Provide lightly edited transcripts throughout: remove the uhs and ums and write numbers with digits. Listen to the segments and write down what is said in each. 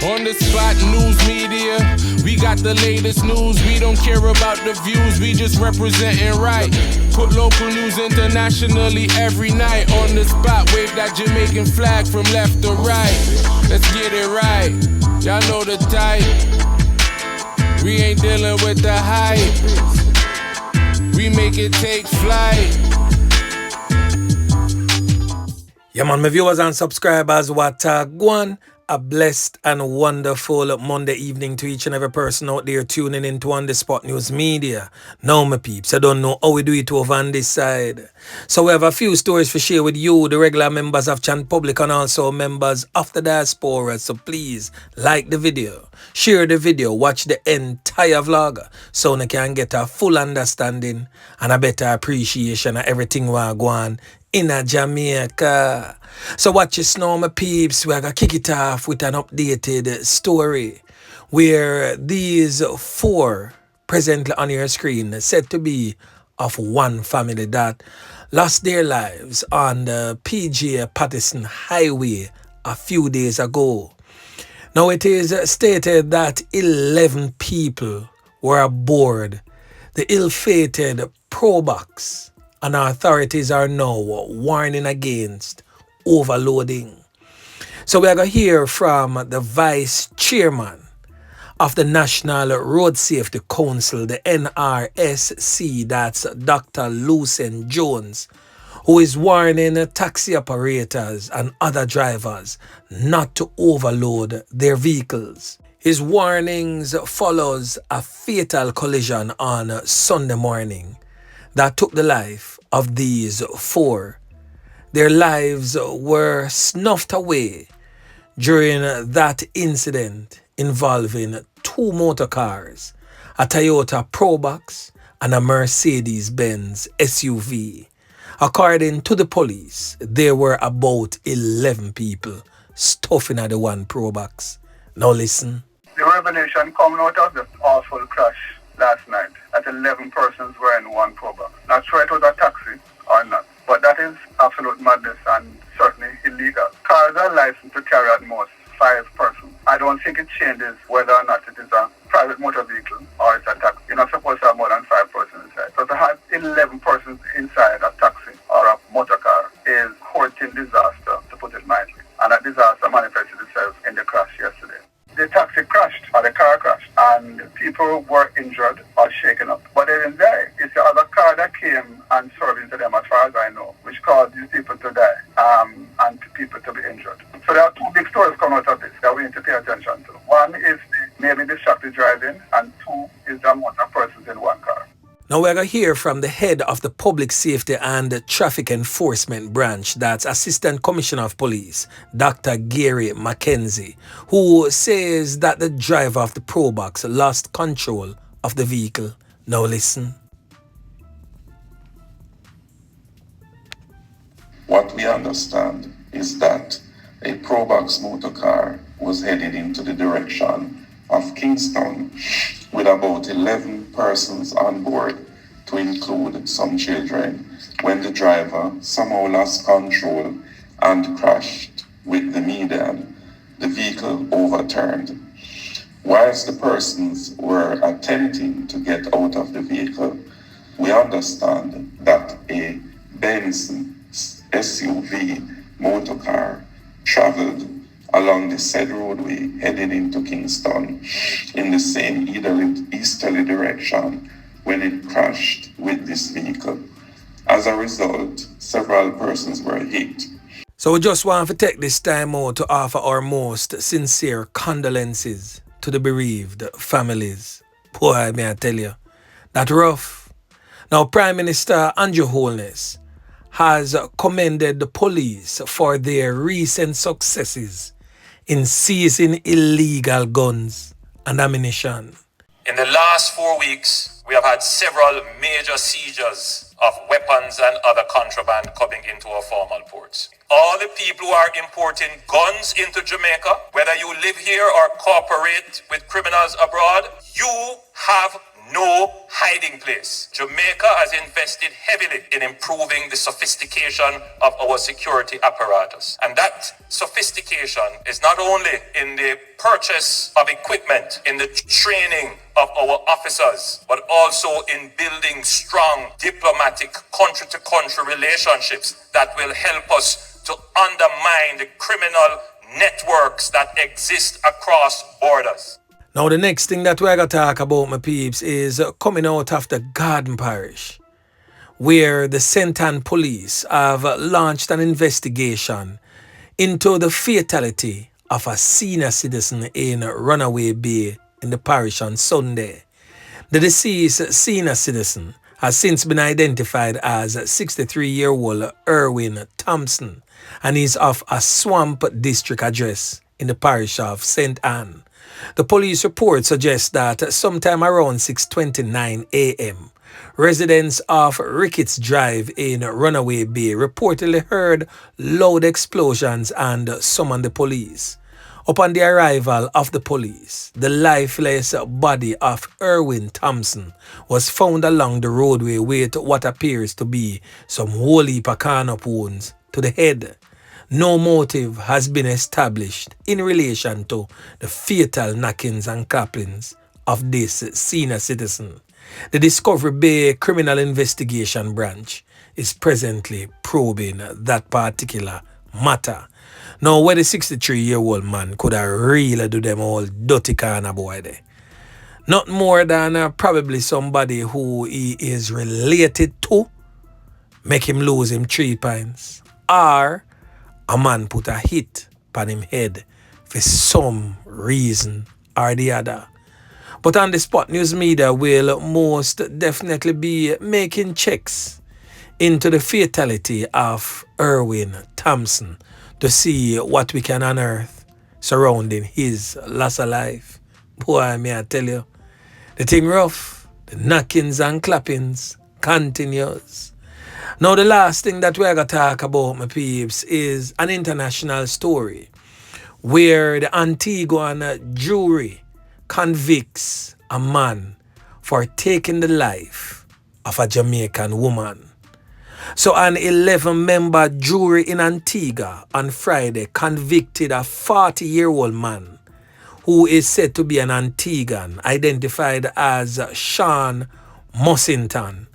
On the spot news media, we got the latest news. We don't care about the views, we just representing right. Put local news internationally every night. On the spot, wave that Jamaican flag from left to right. Let's get it right, y'all know the type. We ain't dealing with the hype. We make it take flight. Yeah man, my viewers and subscribers, what one. A blessed and wonderful Monday evening to each and every person out there tuning into On The Spot News Media. Now, my peeps, I don't know how we do it over on this side. So we have a few stories to share with you, the regular members of Chan Public and also members of the diaspora. So please, like the video, share the video, watch the entire vlog so you can get a full understanding and a better appreciation of everything we're going in a Jamaica. So watch this now, my peeps. We're going to kick it off with an updated story where these four presently on your screen said to be of one family that lost their lives on the PJ Patterson Highway a few days ago. Now it is stated that 11 people were aboard the ill-fated Probox, and authorities are now warning against overloading. So we're going to hear from the Vice Chairman of the National Road Safety Council, the NRSC, that's Dr. Lucen Jones, who is warning taxi operators and other drivers not to overload their vehicles. His warnings follows a fatal collision on Sunday morning that took the life of these four. Their lives were snuffed away during that incident involving two motor cars, a Toyota Probox and a Mercedes-Benz SUV. According to the police, there were about 11 people stuffed in the one Probox. Now listen. The revelation coming out of the awful crash last night that 11 persons were in one Probox. Not sure it was a taxi or not, but that is absolute madness and certainly illegal. Cars are licensed to carry at most 5 persons. I don't think it changes whether or not it is a private motor vehicle or it's a taxi. You're not supposed to have more than 5 persons inside. So to have 11 persons inside a taxi or a motor car is courting disaster, to put it mildly. And that disaster manifested itself in the crash yesterday. The taxi crashed, or the car crashed, and people were injured or shaken up. But they didn't die. It's the other car that came and served into them, as far as I know, which caused these people to die and people to be injured. So there are 2 big stories coming out of this that we need to pay attention to. One is maybe distracted driving, and 2 is the amount of persons in one car. Now we're going to hear from the head of the Public Safety and Traffic Enforcement Branch, that's Assistant Commissioner of Police, Dr. Gary Mackenzie, who says that the driver of the Probox lost control of the vehicle. Now listen. What we understand is that a Probox motor car was headed into the direction of Kingston with about 11 persons on board, to include some children, when the driver somehow lost control and crashed with the median. The vehicle overturned. Whilst the persons were attempting to get out of the vehicle, we understand that a Benz SUV motor car traveled along the said roadway heading into Kingston in the same easterly direction when it crashed with this vehicle. As a result, several persons were hit. So we just want to take this time out to offer our most sincere condolences to the bereaved families. Boy, may I tell you, that's rough. Now, Prime Minister Andrew Holness has commended the police for their recent successes in seizing illegal guns and ammunition. In the last 4 weeks, we have had several major seizures of weapons and other contraband coming into our formal ports. All the people who are importing guns into Jamaica, whether you live here or cooperate with criminals abroad, you have no hiding place. Jamaica has invested heavily in improving the sophistication of our security apparatus. And that sophistication is not only in the purchase of equipment, in the training of our officers, but also in building strong diplomatic country-to-country relationships that will help us to undermine the criminal networks that exist across borders. Now the next thing that we're going to talk about, my peeps, is coming out of the Garden Parish, where the St. Ann police have launched an investigation into the fatality of a senior citizen in Runaway Bay in the parish on Sunday. The deceased senior citizen has since been identified as 63-year-old Irwin Thompson, and is of a Swamp District address in the parish of St. Ann. The police report suggests that sometime around 6:29 a.m., residents of Ricketts Drive in Runaway Bay reportedly heard loud explosions and summoned the police. Upon the arrival of the police, the lifeless body of Irwin Thompson was found along the roadway with what appears to be some whole heap of corner wounds to the head. No motive has been established in relation to the fatal knockings and clappings of this senior citizen. The Discovery Bay Criminal Investigation Branch is presently probing that particular matter. Now, where the 63-year-old man could have really do them all dirty kind of boy there. Not more than probably somebody who he is related to, make him lose him 3 pints, or a man put a hit on him head for some reason or the other. But on the spot, news media will most definitely be making checks into the fatality of Irwin Thompson to see what we can unearth surrounding his loss of life. Boy, may I tell you, the thing rough, the knockings and clappings continues. Now, the last thing that we're going to talk about, my peeps, is an international story where the Antiguan jury convicts a man for taking the life of a Jamaican woman. So an 11-member jury in Antigua on Friday convicted a 40-year-old man who is said to be an Antiguan, identified as Shawn Mussington,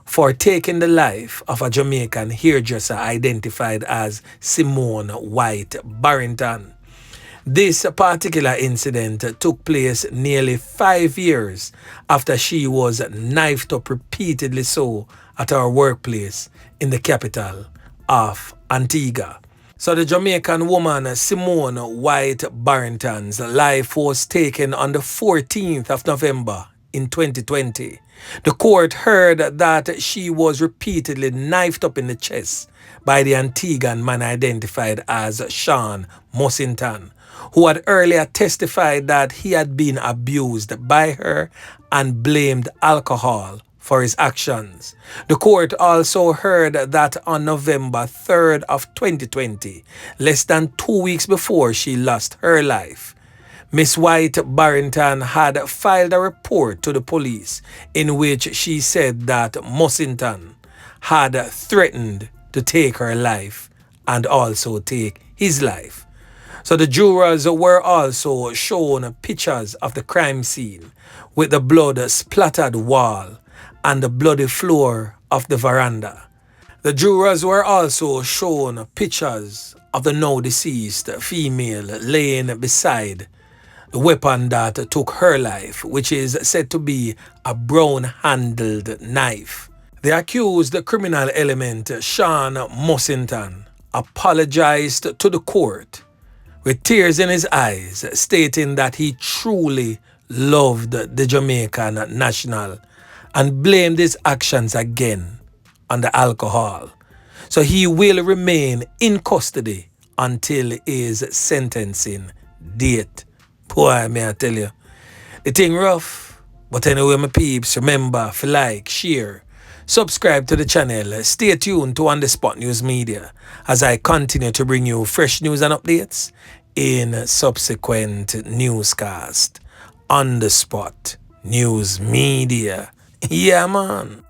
for taking the life of a Jamaican hairdresser identified as Simone Whyte Barrington. This particular incident took place nearly 5 years after she was knifed up repeatedly so at our workplace in the capital of Antigua. So the Jamaican woman Simone Whyte Barrington's life was taken on the 14th of November in 2020. The court heard that she was repeatedly knifed up in the chest by the Antiguan man identified as Shawn Mussington, who had earlier testified that he had been abused by her and blamed alcohol for his actions. The court also heard that on November 3rd of 2020, less than 2 weeks before she lost her life, Miss Whyte Barrington had filed a report to the police in which she said that Mussington had threatened to take her life and also take his life. So the jurors were also shown pictures of the crime scene with the blood-splattered wall and the bloody floor of the veranda. The jurors were also shown pictures of the now deceased female laying beside the weapon that took her life, which is said to be a brown-handled knife. The accused criminal element, Shawn Mussington, apologized to the court with tears in his eyes, stating that he truly loved the Jamaican national and blamed his actions again on the alcohol. So he will remain in custody until his sentencing date. Boy, may I tell you, the thing rough. But anyway, my peeps, remember to like, share, subscribe to the channel, stay tuned to On The Spot News Media as I continue to bring you fresh news and updates in subsequent newscast. On The Spot News Media. Yeah, man.